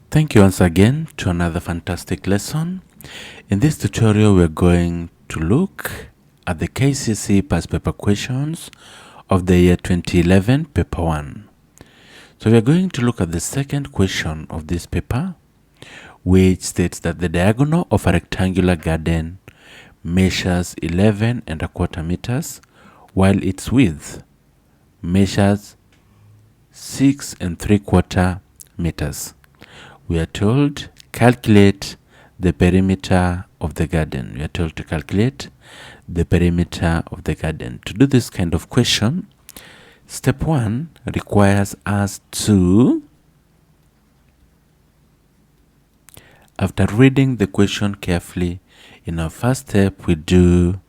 Thank you once again to another fantastic lesson. In this tutorial, we're going to look at the KCSE past paper questions of the year 2011, paper 1. So we're going to look at the second question of this paper, which states that the diagonal of a rectangular garden measures 11¼ meters, while its width measures 6¾ meters. We are told calculate the perimeter of the garden. We are told to calculate the perimeter of the garden. To do this kind of question, step 1 requires us to, after reading the question carefully, in our first step we do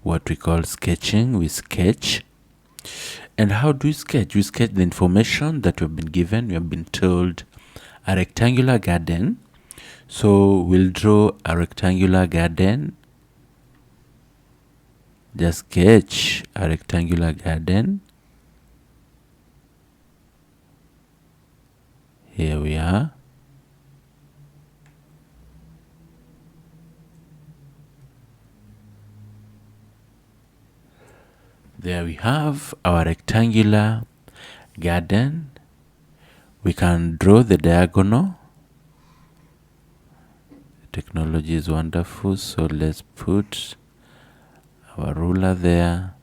what we call sketching. We sketch. And how do we sketch? We sketch the information that we've been given. We have been told a rectangular garden. So we'll draw a rectangular garden. Just sketch a rectangular garden. Here we are. There we have our rectangular garden. We can draw the diagonal. The technology is wonderful, so let's put our ruler there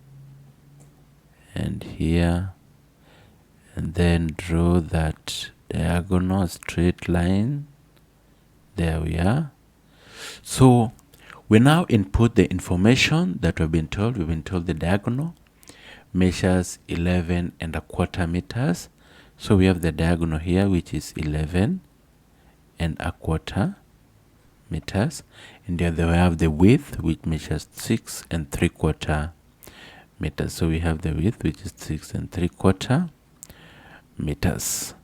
and here, and then draw that diagonal straight line. There we are. So we now input the information that we've been told. We've been told the diagonal measures 11¼ meters. So we have the diagonal here, which is 11¼ meters, and there we have the width, which measures 6¾ meters. So we have the width, which is 6¾ meters.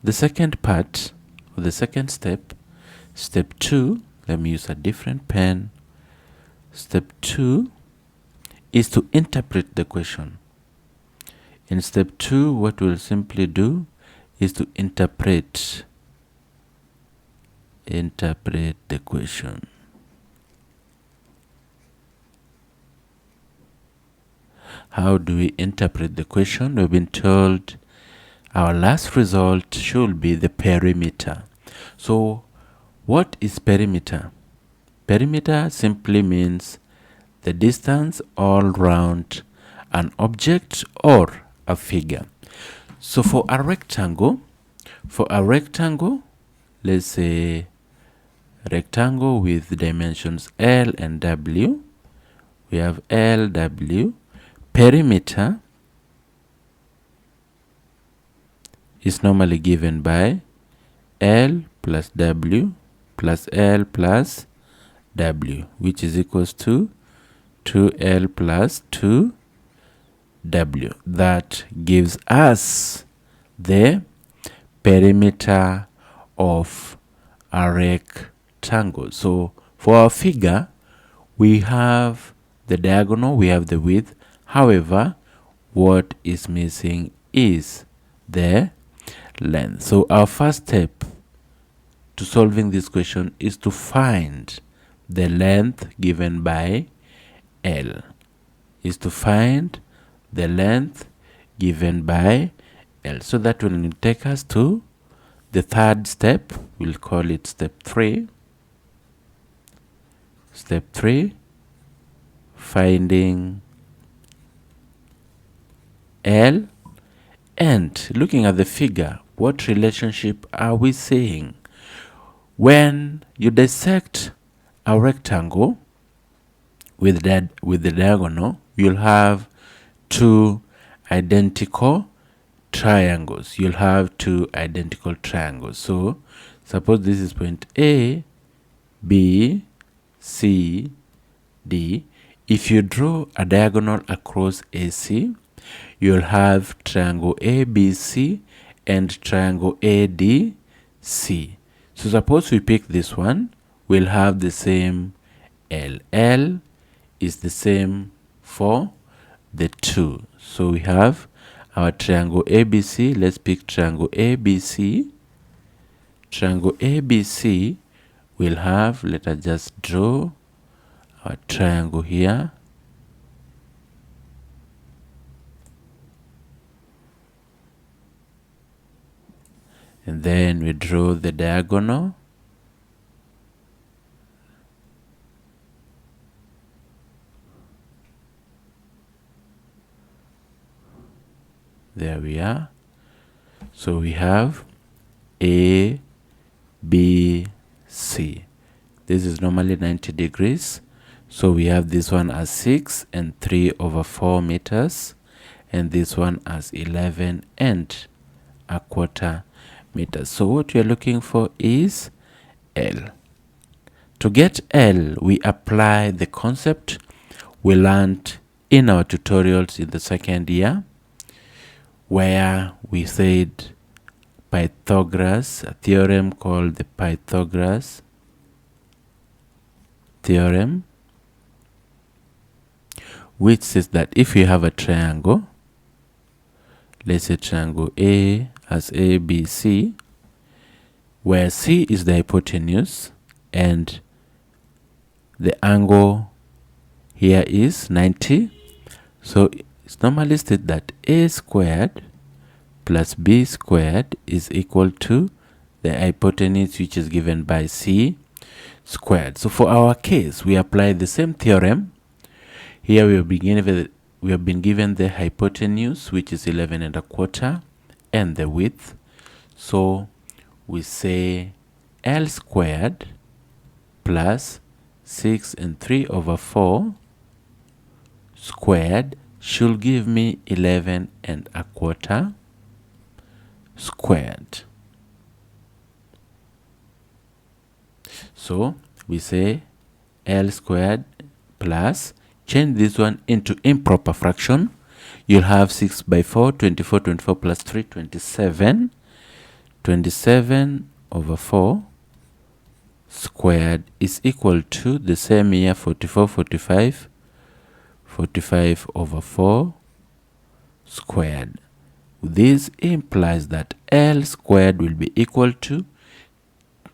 The second part, or the second step, step 2, let me use a different pen. Step 2 is to interpret the question. In step 2, what we'll simply do is to interpret the question. How do we interpret the question? We've been told our last result should be the perimeter. So what is perimeter? Perimeter simply means the distance all round an object or a figure. So for a rectangle, let's say rectangle with dimensions L and W, we have L, W. Perimeter is normally given by L plus W plus L plus W, which is equals to 2L plus 2W. That gives us the perimeter of a rectangle. So for our figure, we have the diagonal, we have the width. However, what is missing is the length. So our first step to solving this question is to find the length given by L. Is to find the length given by L. So that will take us to the third step. We'll call it step 3. Step 3, finding L. And looking at the figure, what relationship are we seeing? When you dissect a rectangle with the diagonal, you'll have two identical triangles. You'll have two identical triangles. So suppose this is point A, B, C, D. If you draw a diagonal across AC, you'll have triangle ABC and triangle ADC. So suppose we pick this one, we'll have the same L. L is the same for the two. So we have our triangle ABC. Let's pick triangle ABC. triangle ABC will have, let us just draw our triangle here. And then we draw the diagonal. There we are. So we have A, B, C. This is normally 90 degrees. So we have this one as 6 and 3/4 meters. And this one as 11 and a quarter meters. So what we are looking for is L. To get L, we apply the concept we learned in our tutorials in the second year, where we said Pythagoras, a theorem called the Pythagoras Theorem, which says that if you have a triangle, let's say triangle A as ABC, where C is the hypotenuse and the angle here is 90, so it's normally stated that A squared plus B squared is equal to the hypotenuse, which is given by C squared. So for our case, we apply the same theorem. Here we have been given the hypotenuse, which is 11 1/4, and the width. So we say L squared plus 6 and 3/4 squared should give me 11 1/4 squared. So we say L squared plus, change this one into improper fraction. You'll have 6/4, 24, 24 plus 3, 27. 27/4 squared is equal to the same here, 44, 45. 45/4 squared. This implies that L squared will be equal to,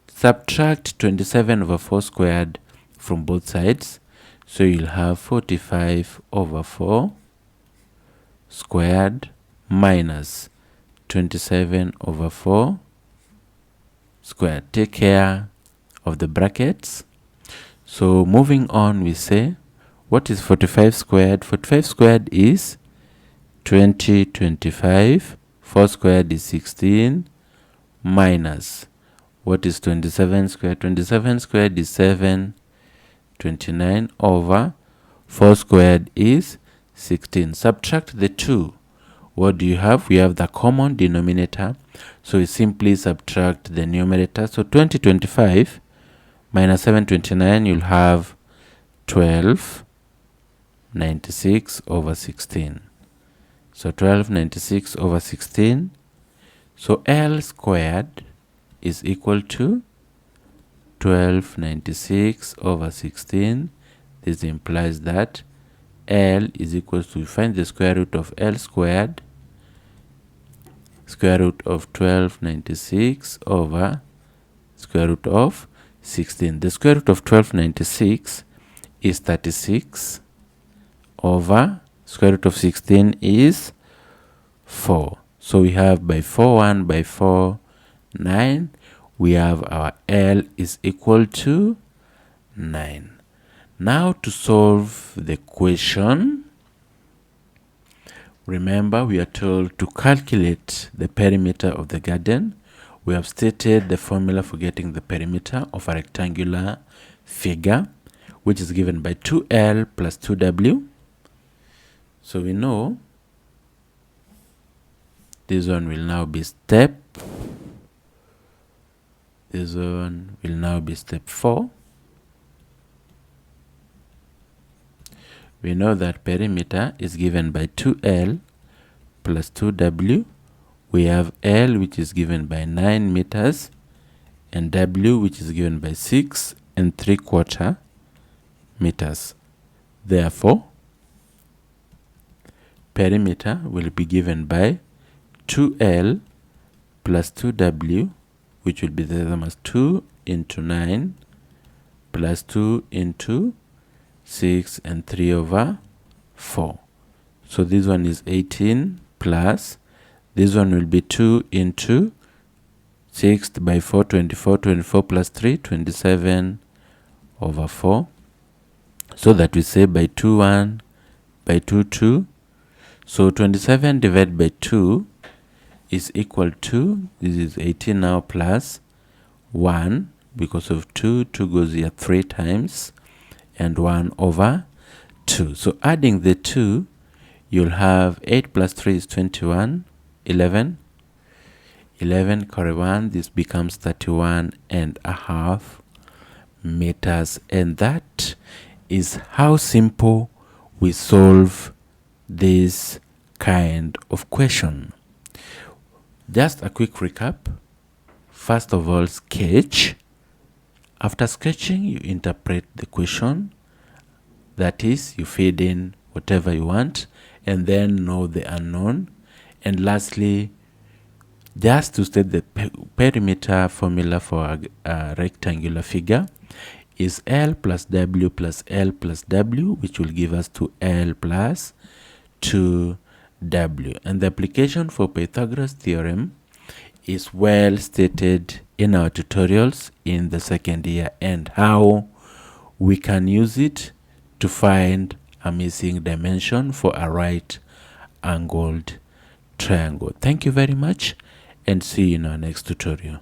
subtract 27/4 squared from both sides. So you'll have 45/4 squared minus 27/4 squared. Take care of the brackets. So moving on, we say, what is 45 squared? 45 squared is 20, 25. 4 squared is 16 minus, what is 27 squared? 27 squared is 7. 29 over 4 squared is 16. Subtract the 2. What do you have? We have the common denominator. So we simply subtract the numerator. So 20, 25 minus 7, 29, you'll have 12, 96 over 16. So 12, 96 over 16. So L squared is equal to 12, 96 over 16. This implies that L is equal to, find the square root of L squared, square root of 12, 96 over square root of 16. The square root of 12, 96 is 36 over square root of 16 is 4. So we have by 4, 1 by 4, 9. We have our L is equal to 9. Now to solve the question, remember we are told to calculate the perimeter of the garden. We have stated the formula for getting the perimeter of a rectangular figure, which is given by 2L plus 2W. So we know this one will now be step. This one will now be step 4. We know that perimeter is given by 2L plus 2W. We have L, which is given by 9 meters, and W, which is given by 6 3/4 meters. Therefore, perimeter will be given by 2L plus 2W which will be the same as 2 into 9 plus 2 into 6 and 3 over 4. So this one is 18 plus this one will be 2 into 6 by 4, 24, 24 plus 3, 27 over 4. So that we say by 2, 1, by 2, 2. So 27 divided by 2 is equal to, this is 18 now, plus 1, because of 2 goes here 3 times, and 1 over 2. So adding the 2, you'll have 8 plus 3 is 21, 11, 11 carry 1, this becomes 31 and a half meters. And that is how simple we solve this kind of question. Just a quick recap. First of all, sketch. After sketching, you interpret the question. That is, you feed in whatever you want and then know the unknown. And lastly, just to state the perimeter formula for a rectangular figure is L plus W plus L plus W, which will give us 2L plus 2W. And the application for Pythagoras theorem is well stated in our tutorials in the second year, and how we can use it to find a missing dimension for a right angled triangle. Thank you very much, and see you in our next tutorial.